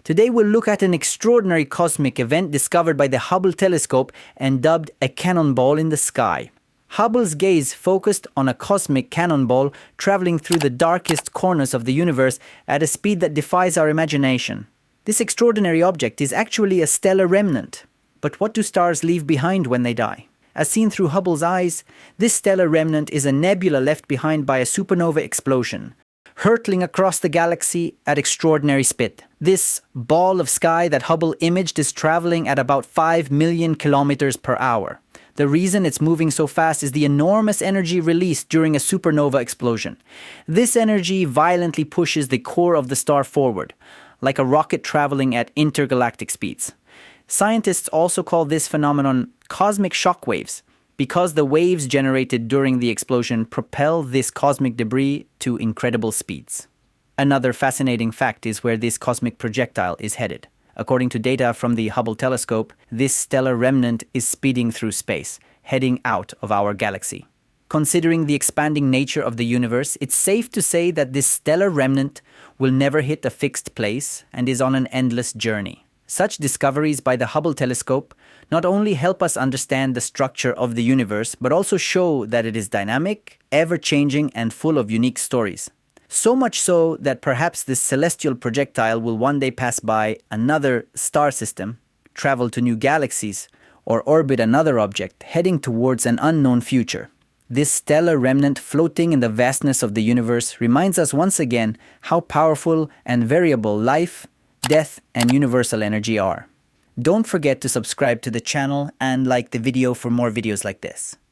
Today we'll look at an extraordinary cosmic event discovered by the Hubble telescope and dubbed a cannonball in the sky. Hubble's gaze focused on a cosmic cannonball traveling through the darkest corners of the universe at a speed that defies our imagination. This extraordinary object is actually a stellar remnant. But what do stars leave behind when they die? As seen through Hubble's eyes, this stellar remnant is a nebula left behind by a supernova explosion, hurtling across the galaxy at extraordinary speed. This ball of sky that Hubble imaged is traveling at about 5 million kilometers per hour. The reason it's moving so fast is the enormous energy released during a supernova explosion. This energy violently pushes the core of the star forward, like a rocket traveling at intergalactic speeds. Scientists also call this phenomenon cosmic shock waves, because the waves generated during the explosion propel this cosmic debris to incredible speeds. Another fascinating fact is where this cosmic projectile is headed. According to data from the Hubble telescope, this stellar remnant is speeding through space, heading out of our galaxy. Considering the expanding nature of the universe, it's safe to say that this stellar remnant will never hit a fixed place and is on an endless journey. Such discoveries by the Hubble telescope not only help us understand the structure of the universe, but also show that it is dynamic, ever-changing, and full of unique stories. So much so that perhaps this celestial projectile will one day pass by another star system, travel to new galaxies, or orbit another object, heading towards an unknown future. This stellar remnant floating in the vastness of the universe reminds us once again how powerful and variable life, death, and universal energy are. Don't forget to subscribe to the channel and like the video for more videos like this.